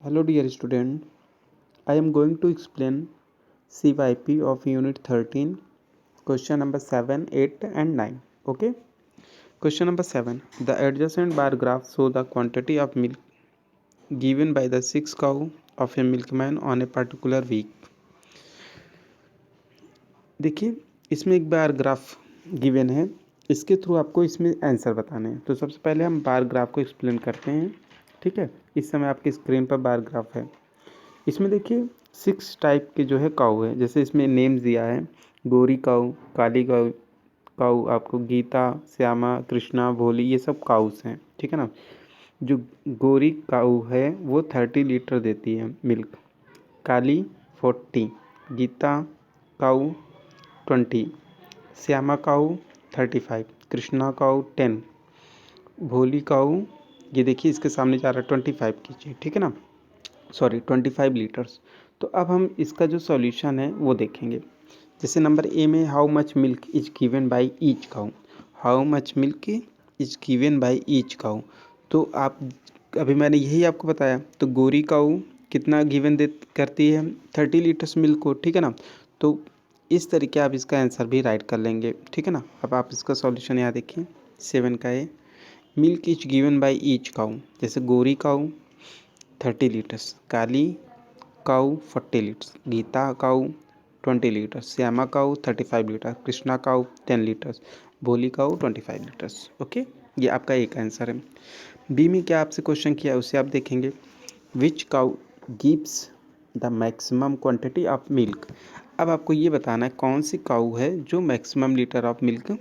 Hello dear student, I am going to explain CYP of Unit 13, question number 7, 8 and 9. Okay. Question number 7. The adjacent bar graph show the quantity of milk given by the 6 cow of a milkman on a particular week. देखिए इसमें एक bar graph given है, इसके through आपको इसमें answer बताने हैं। तो सबसे पहले हम बार ग्राफ को एक्सप्लेन करते हैं। ठीक है, इस समय आपकी स्क्रीन पर बार ग्राफ है। इसमें देखिए 6 टाइप के जो है काऊ है, जैसे इसमें नेम्स दिया है गोरी काऊ, काली काऊ, काऊ आपको गीता, श्यामा, कृष्णा, भोली, ये सब काउस हैं। ठीक है ना। जो गोरी काऊ है वो 30 लीटर देती है मिल्क, काली 40, Gita cow 20, Shyama cow 35, Krishna cow 10, भोली काऊ ये देखिए इसके सामने जा रहा है 25 कीजिए। ठीक है ना, सॉरी 25 लीटर्स। तो अब हम इसका जो सॉल्यूशन है वो देखेंगे। जैसे नंबर ए में how much milk is given by each cow, how much milk is given by each cow. तो आप अभी मैंने यही आपको बताया। तो गोरी काऊ कितना गिवन दे करती है 30 लीटर्स मिल्क को। ठीक है ना। तो इस तरीके आप इसका आंसर भी राइट कर लेंगे। ठीक है ना। अब आप इसका सॉल्यूशन यहाँ देखिए 7 का है, milk is given by each cow. जैसे Gori cow 30 litres, Kali cow 40 litres, Geeta cow 20 litres, Shyama cow 35 litre, Krishna cow 10 litres, Bholi cow 25 litres. Okay, ये आपका एक आंसर है। बी में क्या आपसे क्वेश्चन किया उसे आप देखेंगे। Which cow gives the maximum quantity of milk. अब आपको ये बताना है कौन सी काऊ है जो मैक्सिमम लीटर ऑफ मिल्क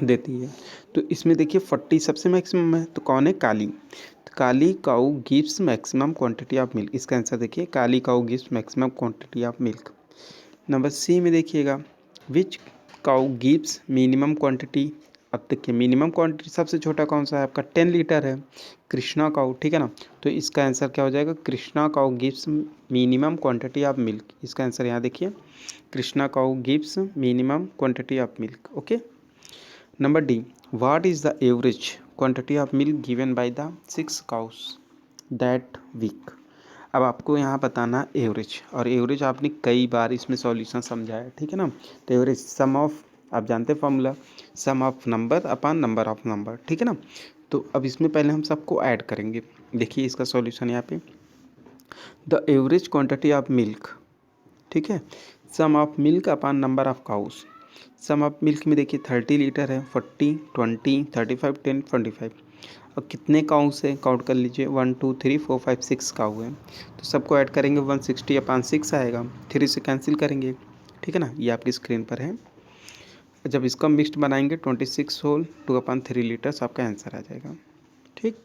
देती है। तो इसमें देखिए 40 सबसे मैक्सिमम है, तो कौन है? काली। तो Kali cow gives maximum quantity of milk. इसका आंसर देखिए Kali cow gives maximum quantity of milk. Number C में देखिएगा which cow gives minimum quantity. अब देखिए मिनिमम क्वांटिटी सबसे छोटा कौन सा है आपका? 10 लीटर है, कृष्णा काऊ। ठीक है ना। तो इसका आंसर क्या हो जाएगा? Krishna cow gives minimum quantity of milk. इसका आंसर यहाँ देखिए Krishna cow gives minimum quantity of milk. Okay. Number D, what is the average quantity of milk given by the 6 cows that week. अब आपको यहाँ बताना एवरेज, और एवरेज आपने कई बार इसमें सॉल्यूशन समझा है। ठीक है ना। तो एवरेज सम ऑफ, आप जानते हैं formula, sum of number upon number of number. ठीक है ना। तो अब इसमें पहले हम सबको ऐड करेंगे। देखिए इसका सॉल्यूशन यहाँ पे, the average quantity of milk, ठीक है, sum of milk upon number of cows. Sum of milk में देखिए 30 लीटर है, 40, 20, 35, 10, 25। और कितने काउस है काउंट कर लीजिए, 1 2 3 4 5 6 काऊ है। तो सबको ऐड करेंगे 160 अपॉन 6 आएगा, 3 से कैंसिल करेंगे। ठीक है ना, ये आपकी स्क्रीन पर है। जब इसका मिक्स्ड बनाएंगे 26 होल 2 अपॉन 3 लीटर्स आपका आंसर आ जाएगा। ठीक,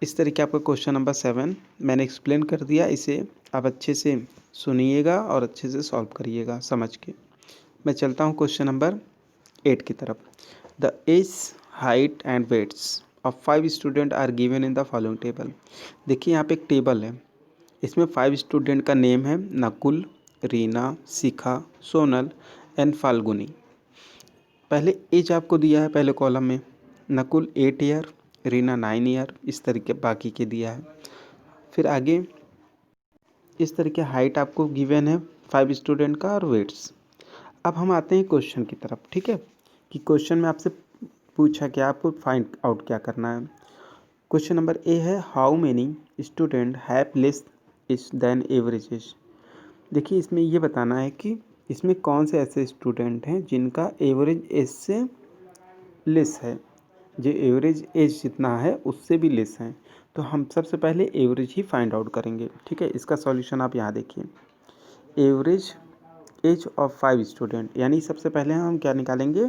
इस तरीके आपका क्वेश्चन नंबर 7 मैंने एक्सप्लेन कर दिया। इसे आप अच्छे से सुनिएगा और अच्छे से सॉल्व करिएगा समझ के। मैं चलता हूँ क्वेश्चन नंबर 8 की तरफ। The age, height and weights of 5 student are given in the following table. देखिए यहाँ पे एक टेबल है, इसमें 5 स्टूडेंट का नेम है नकुल, रीना, शिखा, सोनल एंड फाल्गुनी। पहले एज आपको दिया है पहले कॉलम में, नकुल 8 ईयर, रीना 9 ईयर, इस तरीके बाकी के दिया है। फिर आगे इस तरीके हाइट आपको गिवन है 5 स्टूडेंट का और वेट्स। अब हम आते हैं क्वेश्चन की तरफ। ठीक है, कि क्वेश्चन में आपसे पूछा क्या, आपको फाइंड आउट क्या करना है। क्वेश्चन नंबर ए है how many student have less is then average age. देखिए इसमें ये बताना है कि इसमें कौन से ऐसे स्टूडेंट हैं जिनका एवरेज एज से लेस है, जो एवरेज एज जितना है उससे भी लेस है। तो हम सबसे पहले एवरेज ही फाइंड आउट करेंगे। ठीक है, इसका सॉल्यूशन आप यहाँ देखिए, एवरेज एज ऑफ 5 स्टूडेंट, यानी सबसे पहले हम क्या निकालेंगे,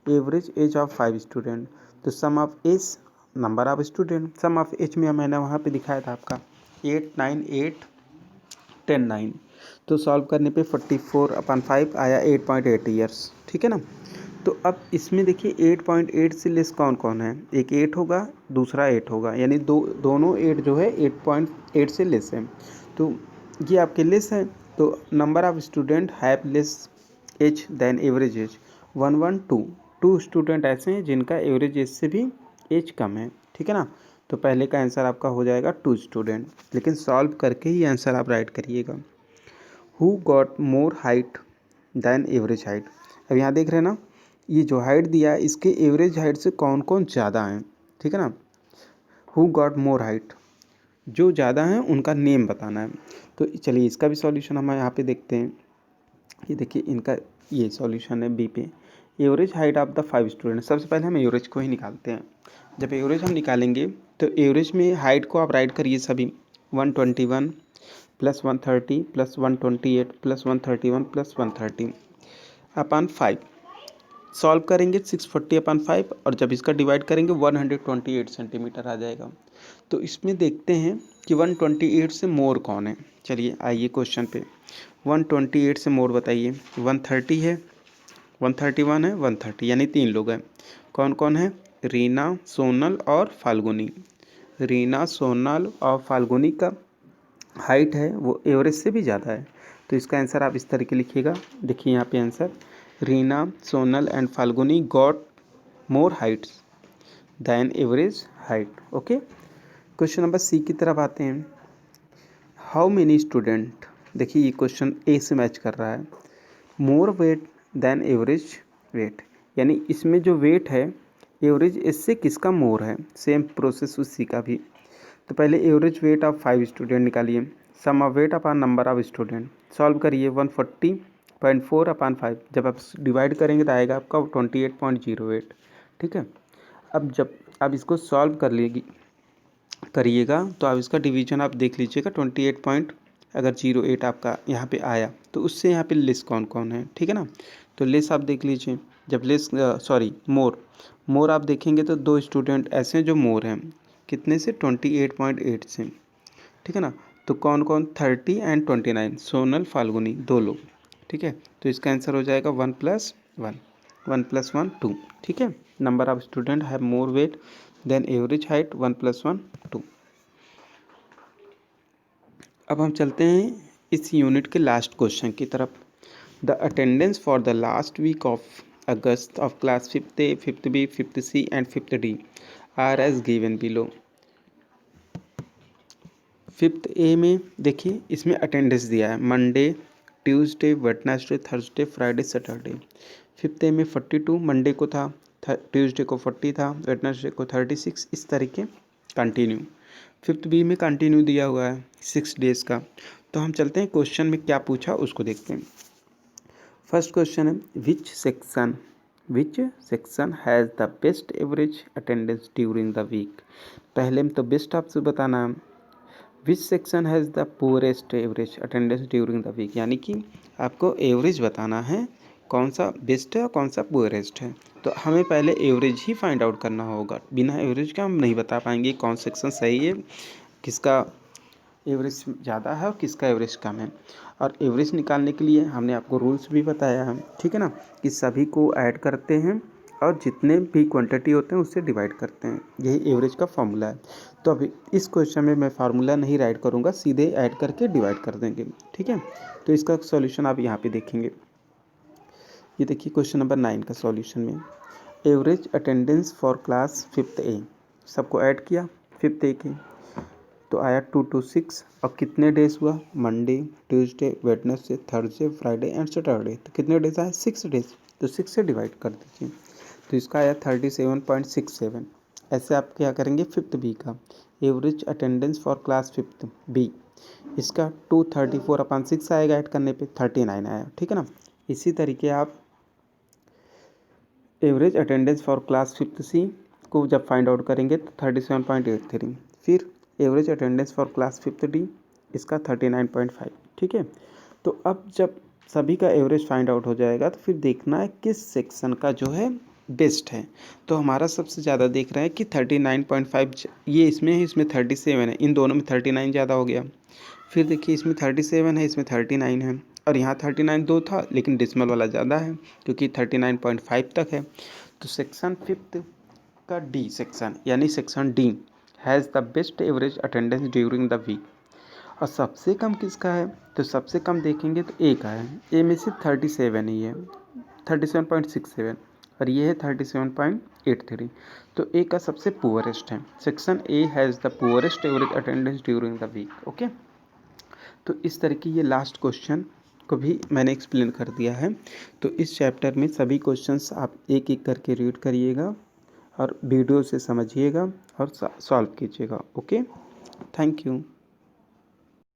एवरेज एज ऑफ 5 स्टूडेंट। तो sum of age number of student, sum of age में मैंने वहाँ पे दिखाया था आपका 8 9 8 10 9। तो सॉल्व करने पे 44 अपॉन 5 आया 8.8 ईयर्स। ठीक है ना। तो अब इसमें देखिए 8.8 से लेस कौन कौन है, एक 8 होगा दूसरा 8 होगा, यानी दोनों 8 जो है 8.8 से लेस है। तो ये आपके लेस है। तो number of student have less age then average age 1 1 2। 2 student ऐसे हैं जिनका एवरेज एज से भी एज कम है। ठीक है ना। तो पहले का आंसर आपका हो जाएगा 2 स्टूडेंट, लेकिन सॉल्व करके ही आंसर आप राइट करिएगा। Who got more height than average height. अब यहाँ देख रहे हैं ना, ये जो हाइट दिया है इसके एवरेज हाइट से कौन कौन ज़्यादा हैं, ठीक है ना। हु गॉट मोर हाइट, जो ज़्यादा हैं उनका नेम बताना है। तो चलिए इसका भी सॉल्यूशन हम यहाँ पे देखते हैं। ये देखिए इनका ये सॉल्यूशन है बी पे। Average height of the 5 student, सबसे पहले हम एवरेज को ही निकालते हैं। जब एवरेज हम निकालेंगे तो एवरेज में हाइट को आप राइट करिए सभी 121 प्लस 130 प्लस 128 प्लस 131 प्लस 130 अपन 5 सॉल्व करेंगे 640 अपन 5, और जब इसका डिवाइड करेंगे 128 सेंटीमीटर आ जाएगा। तो इसमें देखते हैं कि 128 से मोर कौन है। चलिए आइए क्वेश्चन पे। 128 से मोर बताइए। 130 है, 131 है, 130, यानी 3 लोग हैं। कौन कौन है? रीना, सोनल और फाल्गुनी। रीना, सोनल और फाल्गुनी का हाइट है वो एवरेज से भी ज़्यादा है। तो इसका आंसर आप इस तरीके लिखिएगा। देखिए यहाँ पे answer, Reena, Sonal and Falguni got more heights than average height. Okay, question number C की तरफ आते हैं। हाउ मेनी स्टूडेंट, देखिए ये क्वेश्चन ए से मैच कर रहा है। More weight than average weight, यानी इसमें जो वेट है एवरेज इससे किसका मोर है। सेम प्रोसेस उसी का भी। तो पहले एवरेज वेट ऑफ 5 स्टूडेंट निकालिए। Sum of weight upon number of student solve करिए। 140.4 अपॉन 5, जब आप डिवाइड करेंगे तो आएगा आपका 28.08, ठीक है। अब जब आप इसको सॉल्व करिएगा तो आप इसका डिवीजन आप देख लीजिएगा। 28.08 आपका यहाँ पे आया तो उससे यहाँ पे लेस कौन कौन है, ठीक है ना। तो लेस आप देख लीजिए। जब लेस मोर आप देखेंगे तो 2 स्टूडेंट ऐसे हैं जो मोर हैं। कितने से? 28.8 से, ठीक है ना। तो कौन कौन? 30 एंड 29, सोनल फाल्गुनी 2 लोग, ठीक है। तो इसका आंसर हो जाएगा 1+1 2, ठीक है। Number of student have more weight then average height 1+1 2। अब हम चलते हैं इस यूनिट के लास्ट क्वेश्चन की तरफ। The attendance for the last week of August of class 5th A, 5th B, 5th C and 5th D are as given below. 5th A में देखिए इसमें अटेंडेंस दिया है Monday, Tuesday, Wednesday, Thursday, Friday, Saturday. 5th A में 42 Monday को था, Tuesday को 40 था, वेडनेसडे को 36, इस तरीके कंटिन्यू। 5th B में कंटिन्यू दिया हुआ है 6 डेज़ का। तो हम चलते हैं क्वेश्चन में क्या पूछा उसको देखते हैं। फर्स्ट क्वेश्चन है which section has the best average attendance during the week. पहले में तो बेस्ट आपसे बताना है। Which section has the poorest average attendance during the week, यानी कि आपको एवरेज बताना है कौन सा बेस्ट है और कौन सा पुअरेस्ट है। तो हमें पहले एवरेज ही फाइंड आउट करना होगा, बिना एवरेज का हम नहीं बता पाएंगे कौन सेक्शन सही है, किसका एवरेज ज़्यादा है और किसका एवरेज कम है। और एवरेज निकालने के लिए हमने आपको रूल्स भी बताया है, ठीक है ना, कि सभी को ऐड करते हैं और जितने भी क्वांटिटी होते हैं उससे डिवाइड करते हैं, यही एवरेज का फॉर्मूला है। तो अभी इस क्वेश्चन में मैं फार्मूला नहीं राइट करूँगा, सीधे ऐड करके डिवाइड कर देंगे, ठीक है। तो इसका सॉल्यूशन आप यहाँ पे देखेंगे। ये देखिए क्वेश्चन नंबर 9 का सॉल्यूशन में average attendance for class 5th A, सबको ऐड किया 5th A की, तो आया 226। अब कितने डेज हुआ? Monday, Tuesday, Wednesday, Thursday, Friday and Saturday. तो कितने डेज आए? 6 डेज। तो 6 से डिवाइड कर दीजिए, तो इसका आया 37.67। ऐसे आप क्या करेंगे 5th B का average attendance for class 5th B, इसका 234/6 आएगा, ऐड करने पे 39 आया, ठीक है ना। इसी तरीके आप average attendance for class 5th C को जब फाइंड आउट करेंगे तो 37.83, फिर average attendance for class 5th D इसका 39.5, ठीक है। तो अब जब सभी का एवरेज फाइंड आउट हो जाएगा तो फिर देखना है किस सेक्शन का जो है बेस्ट है। तो हमारा सबसे ज़्यादा देख रहे हैं कि 39.5 ये इसमें है, इसमें 37 है, इन दोनों में 39 ज़्यादा हो गया। फिर देखिए इसमें 37 है, इसमें 39 है, और यहाँ 39 दो था लेकिन डेसिमल वाला ज़्यादा है क्योंकि 39.5 तक है। तो सेक्शन 5th का डी सेक्शन यानी section D has the best average attendance during the week. और सबसे कम किसका है? तो सबसे कम देखेंगे तो ए का है, ए में से 37 ही है, 37.67। और ये है 37.83। तो ए का सबसे पुअरेस्ट है। Section A has the poorest average attendance during the week. Okay, तो इस तरह की ये लास्ट क्वेश्चन को भी मैंने एक्सप्लेन कर दिया है। तो इस चैप्टर में सभी क्वेश्चंस आप एक एक करके रीड करिएगा और वीडियो से समझिएगा और सॉल्व कीजिएगा। Okay, thank you.